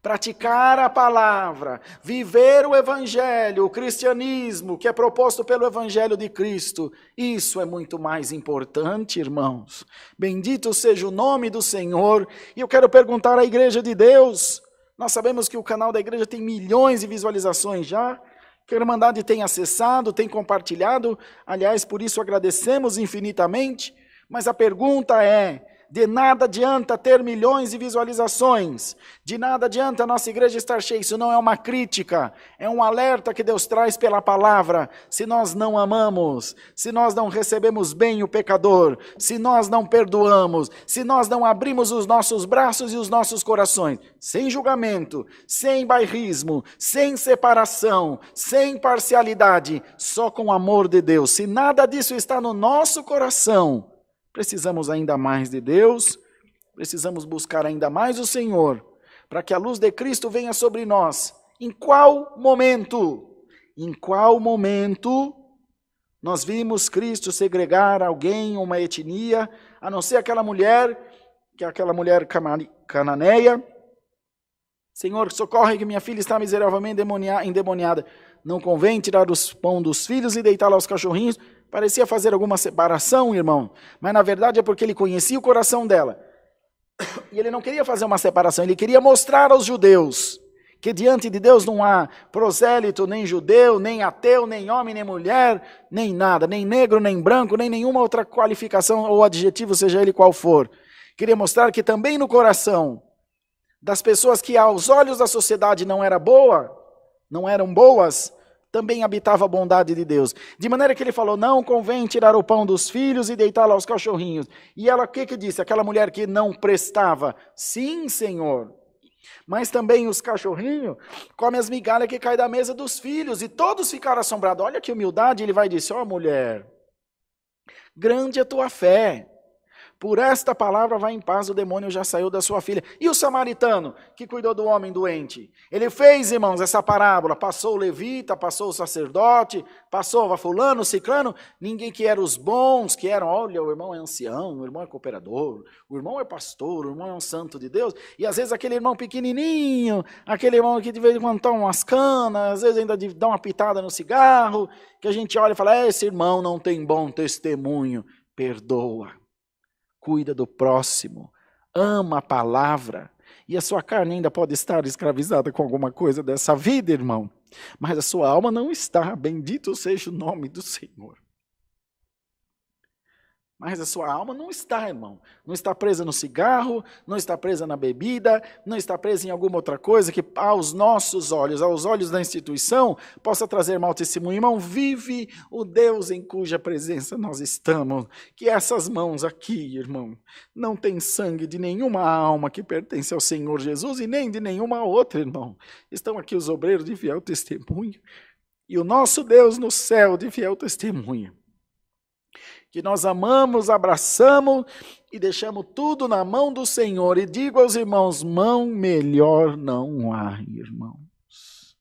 praticar a palavra, viver o evangelho, o cristianismo que é proposto pelo evangelho de Cristo, isso é muito mais importante, irmãos. Bendito seja o nome do Senhor. E eu quero perguntar à igreja de Deus, nós sabemos que o canal da igreja tem milhões de visualizações já, que a Irmandade tem acessado, tem compartilhado, aliás, por isso agradecemos infinitamente, mas a pergunta é, de nada adianta ter milhões de visualizações, de nada adianta a nossa igreja estar cheia, isso não é uma crítica, é um alerta que Deus traz pela palavra, se nós não amamos, se nós não recebemos bem o pecador, se nós não perdoamos, se nós não abrimos os nossos braços e os nossos corações, sem julgamento, sem bairrismo, sem separação, sem parcialidade, só com o amor de Deus, se nada disso está no nosso coração, precisamos ainda mais de Deus, precisamos buscar ainda mais o Senhor, para que a luz de Cristo venha sobre nós. Em qual momento? Em qual momento nós vimos Cristo segregar alguém, uma etnia, a não ser aquela mulher, que é aquela mulher cananeia? Senhor, socorre que minha filha está miseravelmente endemoniada. Não convém tirar o pão dos filhos e deitá-la aos cachorrinhos? Parecia fazer alguma separação, irmão, mas na verdade é porque ele conhecia o coração dela. E ele não queria fazer uma separação, ele queria mostrar aos judeus que diante de Deus não há prosélito, nem judeu, nem ateu, nem homem, nem mulher, nem nada, nem negro, nem branco, nem nenhuma outra qualificação ou adjetivo, seja ele qual for. Queria mostrar que também no coração das pessoas que aos olhos da sociedade não eram boas, também habitava a bondade de Deus. De maneira que ele falou, não convém tirar o pão dos filhos e deitá-la aos cachorrinhos. E ela, o que disse? Aquela mulher que não prestava. Sim, Senhor. Mas também os cachorrinhos comem as migalhas que caem da mesa dos filhos. E todos ficaram assombrados. Olha que humildade. Ele vai dizer, mulher, grande é a tua fé. Por esta palavra vai em paz, o demônio já saiu da sua filha. E o samaritano, que cuidou do homem doente? Ele fez, irmãos, essa parábola. Passou o levita, passou o sacerdote, passou o fulano, o ciclano. Ninguém que eram os bons, que eram, olha, o irmão é ancião, o irmão é cooperador, o irmão é pastor, o irmão é um santo de Deus. E às vezes aquele irmão pequenininho, aquele irmão que de vez em quando toma umas canas, às vezes ainda dá uma pitada no cigarro, que a gente olha e fala, esse irmão não tem bom testemunho. Perdoa. Cuida do próximo, ama a palavra, e a sua carne ainda pode estar escravizada com alguma coisa dessa vida, irmão, mas a sua alma não está, bendito seja o nome do Senhor. Mas a sua alma não está, irmão. Não está presa no cigarro, não está presa na bebida, não está presa em alguma outra coisa que aos nossos olhos, aos olhos da instituição, possa trazer mau testemunho. Irmão, vive o Deus em cuja presença nós estamos. Que essas mãos aqui, irmão, não tem sangue de nenhuma alma que pertence ao Senhor Jesus e nem de nenhuma outra, irmão. Estão aqui os obreiros de fiel testemunho e o nosso Deus no céu de fiel testemunho. Que nós amamos, abraçamos e deixamos tudo na mão do Senhor. E digo aos irmãos, mão melhor não há, irmãos.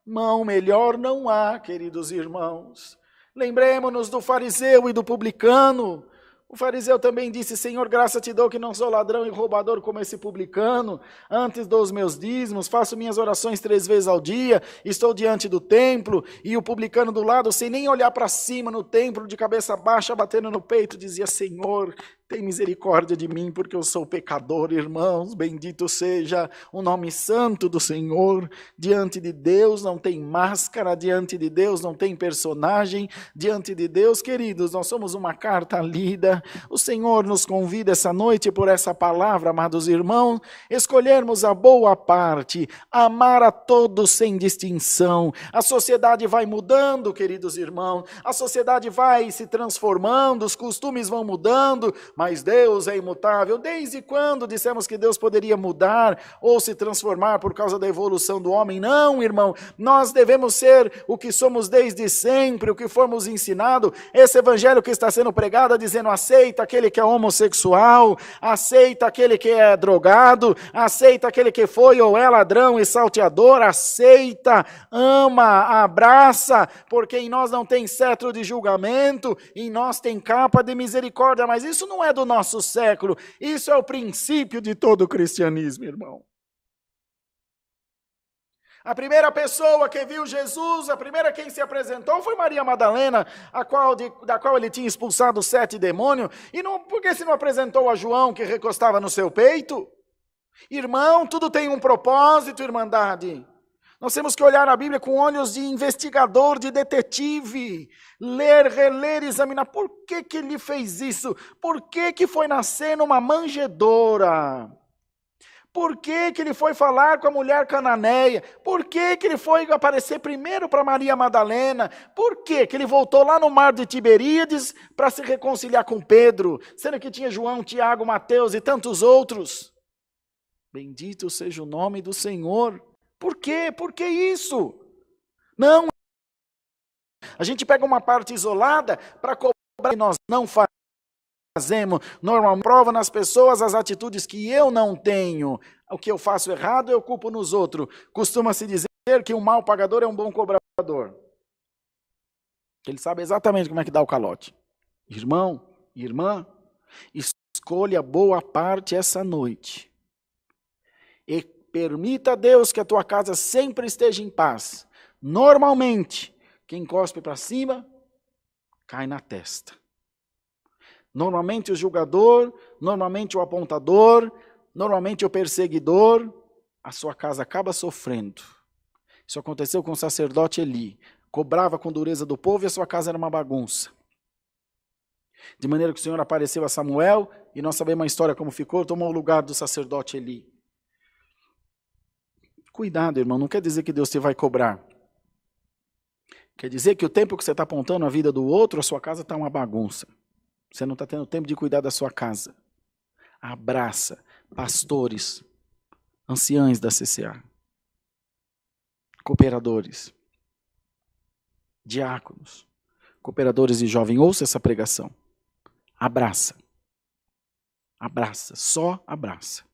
Mão melhor não há, queridos irmãos. Lembremos-nos do fariseu e do publicano. O fariseu também disse, Senhor, graça te dou que não sou ladrão e roubador como esse publicano. Antes dou os meus dízimos, faço minhas orações 3 vezes ao dia, estou diante do templo. E o publicano do lado, sem nem olhar para cima no templo, de cabeça baixa, batendo no peito, dizia, Senhor, Tem misericórdia de mim, porque eu sou pecador, irmãos. Bendito seja o nome santo do Senhor. Diante de Deus não tem máscara, diante de Deus não tem personagem, diante de Deus, queridos, nós somos uma carta lida. O Senhor nos convida essa noite por essa palavra, amados irmãos, escolhermos a boa parte, amar a todos sem distinção. A sociedade vai mudando, queridos irmãos, a sociedade vai se transformando, os costumes vão mudando, mas Deus é imutável. Desde quando dissemos que Deus poderia mudar ou se transformar por causa da evolução do homem? Não, irmão, nós devemos ser o que somos desde sempre, o que fomos ensinados. Esse evangelho que está sendo pregado dizendo: aceita aquele que é homossexual, aceita aquele que é drogado, aceita aquele que foi ou é ladrão e salteador, aceita, ama, abraça, porque em nós não tem cetro de julgamento, em nós tem capa de misericórdia. Mas isso não é do nosso século, isso é o princípio de todo o cristianismo, irmão. A primeira pessoa que viu Jesus, a primeira quem se apresentou foi Maria Madalena, da qual ele tinha expulsado 7 demônios. E não, por que se não apresentou a João, que recostava no seu peito? Irmão, tudo tem um propósito, irmandade. Nós temos que olhar a Bíblia com olhos de investigador, de detetive, ler, reler, examinar. Por que que ele fez isso? Por que que foi nascer numa manjedoura? Por que que ele foi falar com a mulher cananeia? Por que que ele foi aparecer primeiro para Maria Madalena? Por que que ele voltou lá no mar de Tiberíades para se reconciliar com Pedro, sendo que tinha João, Tiago, Mateus e tantos outros? Bendito seja o nome do Senhor. Por quê? Por que isso? Não. A gente pega uma parte isolada para cobrar, e nós não fazemos. Normalmente prova nas pessoas as atitudes que eu não tenho. O que eu faço errado eu culpo nos outros. Costuma-se dizer que um mau pagador é um bom cobrador. Ele sabe exatamente como é que dá o calote. Irmão, irmã, escolha boa parte essa noite. E permita a Deus que a tua casa sempre esteja em paz. Normalmente, quem cospe para cima, cai na testa. Normalmente o julgador, normalmente o apontador, normalmente o perseguidor, a sua casa acaba sofrendo. Isso aconteceu com o sacerdote Eli. Cobrava com dureza do povo e a sua casa era uma bagunça. De maneira que o Senhor apareceu a Samuel, e nós sabemos a história como ficou, tomou o lugar do sacerdote Eli. Cuidado, irmão, não quer dizer que Deus te vai cobrar. Quer dizer que o tempo que você está apontando a vida do outro, a sua casa está uma bagunça. Você não está tendo tempo de cuidar da sua casa. Abraça pastores, anciães da CCA, cooperadores, diáconos, cooperadores de jovem. Ouça essa pregação. Abraça. Abraça, só abraça.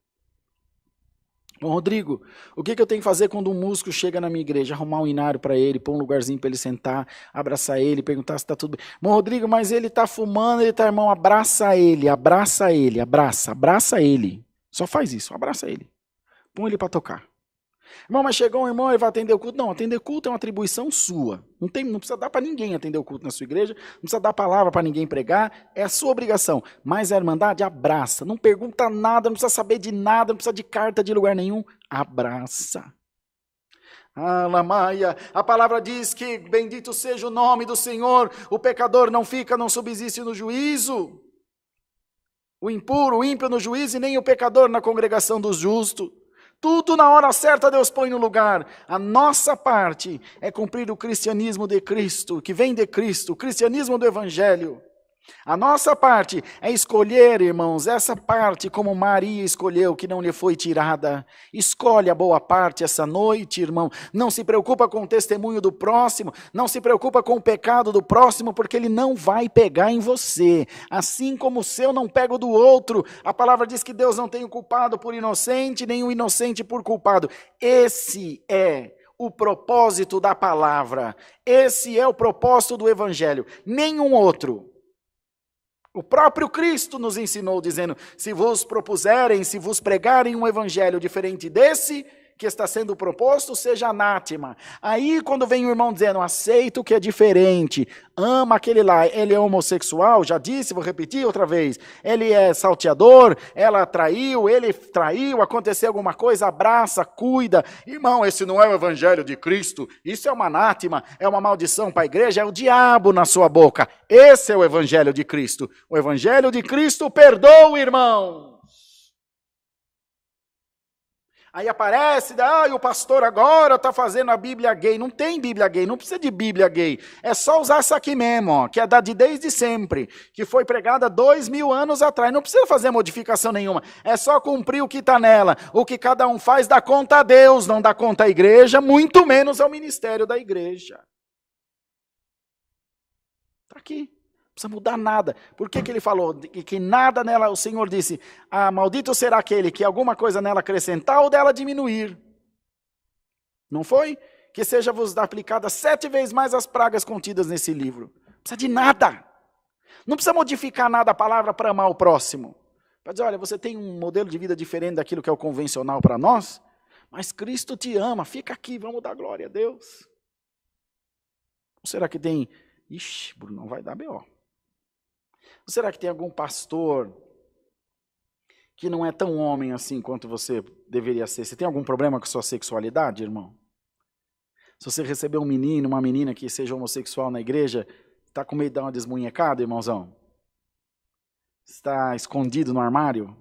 Bom, Rodrigo, o que eu tenho que fazer quando um músico chega na minha igreja? Arrumar um inário para ele, pôr um lugarzinho para ele sentar, abraçar ele, perguntar se está tudo bem. Bom, Rodrigo, mas ele está fumando, ele está, irmão, abraça ele, abraça ele. Só faz isso, abraça ele. Põe ele para tocar. Irmão, mas chegou um irmão, ele vai atender o culto? Não, atender o culto é uma atribuição sua. Não precisa dar para ninguém atender o culto na sua igreja, não precisa dar palavra para ninguém pregar, é a sua obrigação. Mas a irmandade abraça, não pergunta nada, não precisa saber de nada, não precisa de carta de lugar nenhum, abraça. Alamaia, a palavra diz que bendito seja o nome do Senhor, o pecador não fica, não subsiste no juízo, o impuro, o ímpio no juízo e nem o pecador na congregação dos justos. Tudo na hora certa Deus põe no lugar. A nossa parte é cumprir o cristianismo de Cristo, que vem de Cristo, o cristianismo do Evangelho. A nossa parte é escolher, irmãos, essa parte como Maria escolheu, que não lhe foi tirada. Escolhe a boa parte essa noite, irmão. Não se preocupa com o testemunho do próximo, não se preocupa com o pecado do próximo, porque ele não vai pegar em você. Assim como o seu não pega o do outro. A palavra diz que Deus não tem o culpado por inocente, nem o inocente por culpado. Esse é o propósito da palavra. Esse é o propósito do Evangelho. Nenhum outro. O próprio Cristo nos ensinou, dizendo, se vos propuserem, se vos pregarem um evangelho diferente desse, que está sendo proposto seja anátema. Aí quando vem o irmão dizendo, aceita o que é diferente, ama aquele lá, ele é homossexual, já disse, vou repetir outra vez, ele é salteador, ela traiu, ele traiu, aconteceu alguma coisa, abraça, cuida. Irmão, esse não é o evangelho de Cristo, isso é uma anátema, é uma maldição para a igreja, é o diabo na sua boca. Esse é o evangelho de Cristo. O evangelho de Cristo perdoa, irmão. Aí aparece, o pastor agora está fazendo a Bíblia gay. Não tem Bíblia gay, não precisa de Bíblia gay. É só usar essa aqui mesmo, ó, que é da de desde sempre, que foi pregada 2000 anos atrás. Não precisa fazer modificação nenhuma. É só cumprir o que está nela. O que cada um faz dá conta a Deus, não dá conta à igreja, muito menos ao ministério da igreja. Está aqui. Não precisa mudar nada. Por que ele falou que nada nela, o Senhor disse, maldito será aquele que alguma coisa nela acrescentar ou dela diminuir. Não foi? Que seja-vos aplicada 7 vezes mais as pragas contidas nesse livro. Não precisa de nada. Não precisa modificar nada a palavra para amar o próximo. Para dizer, olha, você tem um modelo de vida diferente daquilo que é o convencional para nós, mas Cristo te ama, fica aqui, vamos dar glória a Deus. Ou será que tem... Ixi, Bruno, não vai dar B.O. Ou será que tem algum pastor que não é tão homem assim quanto você deveria ser? Você tem algum problema com a sua sexualidade, irmão? Se você receber um menino, uma menina que seja homossexual na igreja, está com medo de dar uma desmunhecada, irmãozão? Está escondido no armário?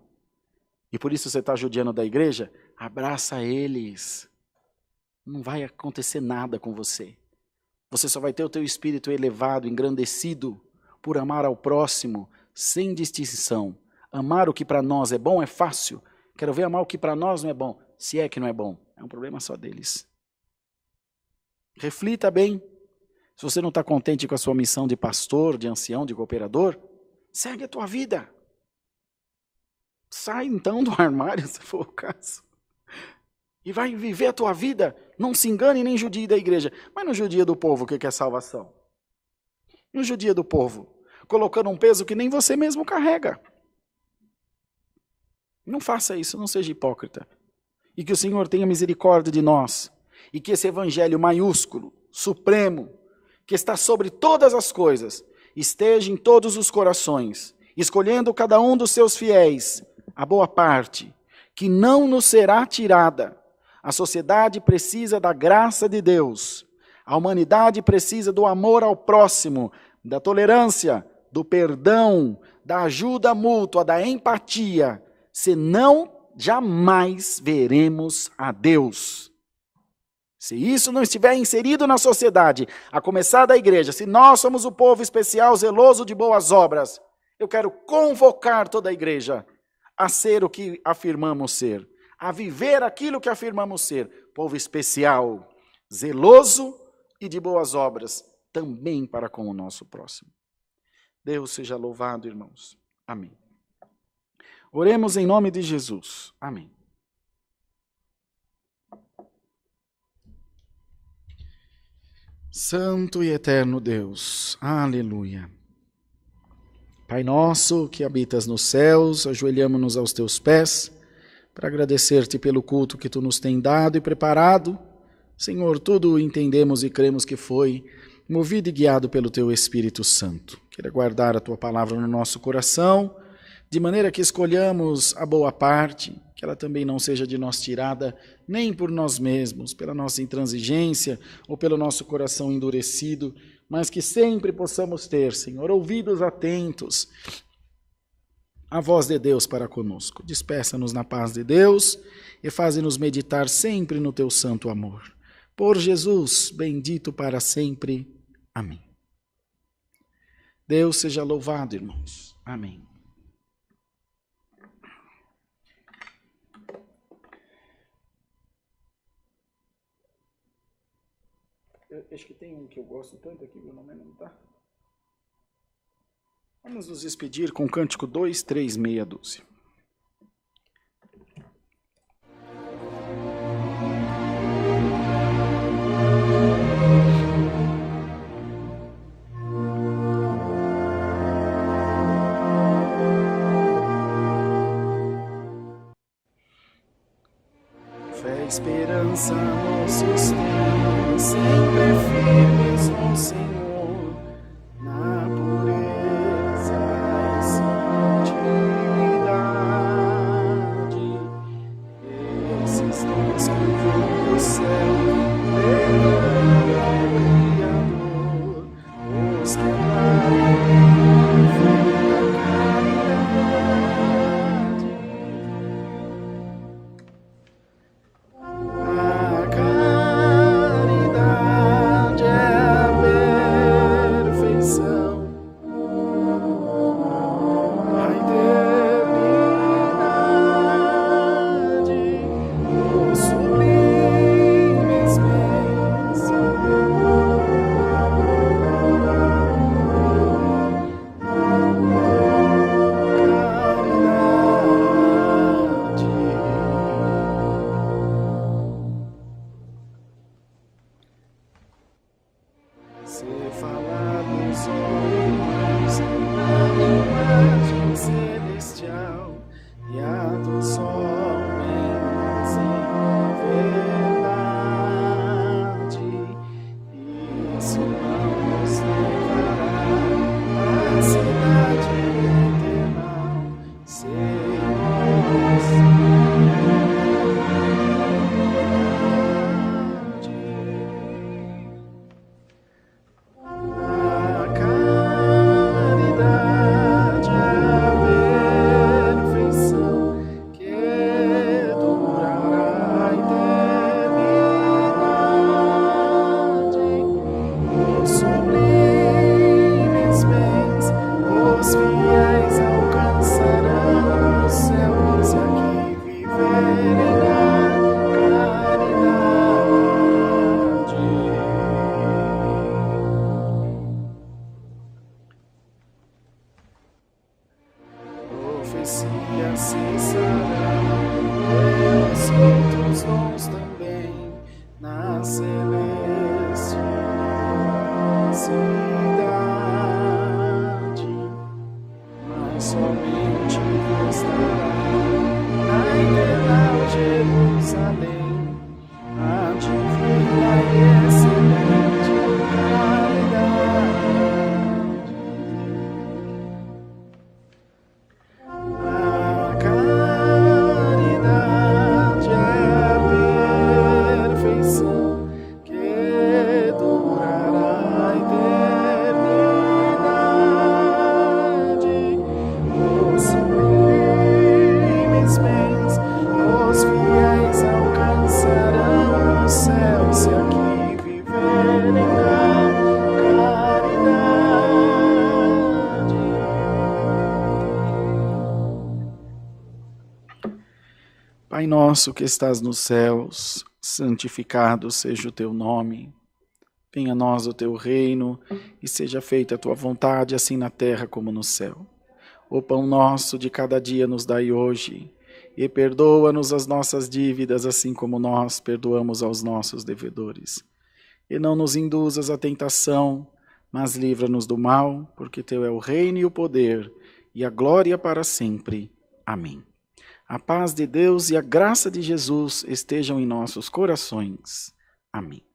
E por isso você está judiando da igreja? Abraça eles. Não vai acontecer nada com você. Você só vai ter o teu espírito elevado, engrandecido, por amar ao próximo, sem distinção. Amar o que para nós é bom é fácil. Quero ver amar o que para nós não é bom. Se é que não é bom, é um problema só deles. Reflita bem. Se você não está contente com a sua missão de pastor, de ancião, de cooperador, segue a tua vida. Sai então do armário, se for o caso. E vai viver a tua vida. Não se engane nem judie da igreja. Mas não judia do povo o que é salvação. Não judia do povo. Colocando um peso que nem você mesmo carrega. Não faça isso, não seja hipócrita. E que o Senhor tenha misericórdia de nós. E que esse evangelho maiúsculo, supremo, que está sobre todas as coisas, esteja em todos os corações, escolhendo cada um dos seus fiéis a boa parte, que não nos será tirada. A sociedade precisa da graça de Deus. A humanidade precisa do amor ao próximo, da tolerância, do perdão, da ajuda mútua, da empatia. Senão, jamais veremos a Deus. Se isso não estiver inserido na sociedade, a começar da igreja, se nós somos o povo especial, zeloso de boas obras, eu quero convocar toda a igreja a ser o que afirmamos ser, a viver aquilo que afirmamos ser, povo especial, zeloso e de boas obras, também para com o nosso próximo. Deus seja louvado, irmãos. Amém. Oremos em nome de Jesus. Amém. Santo e eterno Deus, aleluia. Pai nosso que habitas nos céus, ajoelhamo-nos aos teus pés para agradecer-te pelo culto que tu nos tem dado e preparado. Senhor, tudo entendemos e cremos que foi movido e guiado pelo teu Espírito Santo. Quero guardar a tua palavra no nosso coração, de maneira que escolhamos a boa parte, que ela também não seja de nós tirada, nem por nós mesmos, pela nossa intransigência ou pelo nosso coração endurecido, mas que sempre possamos ter, Senhor, ouvidos atentos à voz de Deus para conosco. Despeça-nos na paz de Deus e faze-nos meditar sempre no teu santo amor. Por Jesus, bendito para sempre. Amém. Deus seja louvado, irmãos. Amém. Eu acho que tem um que eu gosto tanto aqui, meu nome não tá. Vamos nos despedir com o cântico 2, 3, meia dúzia. Fé esperança nos sustém, sempre firmes no Senhor, na pureza e santidade. Esses dons que vêm do céu, levando ao Criador, os que andarem em perfeita caridade. A caridade é a perfeição, a eternidade, os sublimes bens. Se falarmos homens na linguagem celestial e a dos homens em verdade, isso não nos levará à cidade eterna, a caridade é a perfeição que durará a eternidade. Os sublimes bens, os fiéis alcançarão o céu se aqui viverem na caridade. Profecia cessará, os outros dons também, na celeste cidade, mas somente restará na eternal Jerusalém a divina e excelente caridade. A caridade é a perfeição que durará a eternidade. Os sublimes bens, os fiéis alcançarão o céu se aqui viverem na caridade. Pai nosso que estás nos céus, santificado seja o teu nome. Venha a nós o teu reino e seja feita a tua vontade, assim na terra como no céu. O pão nosso de cada dia nos dai hoje, e perdoa-nos as nossas dívidas, assim como nós perdoamos aos nossos devedores. E não nos induzas à tentação, mas livra-nos do mal, porque teu é o reino e o poder e a glória para sempre. Amém. A paz de Deus e a graça de Jesus estejam em nossos corações. Amém.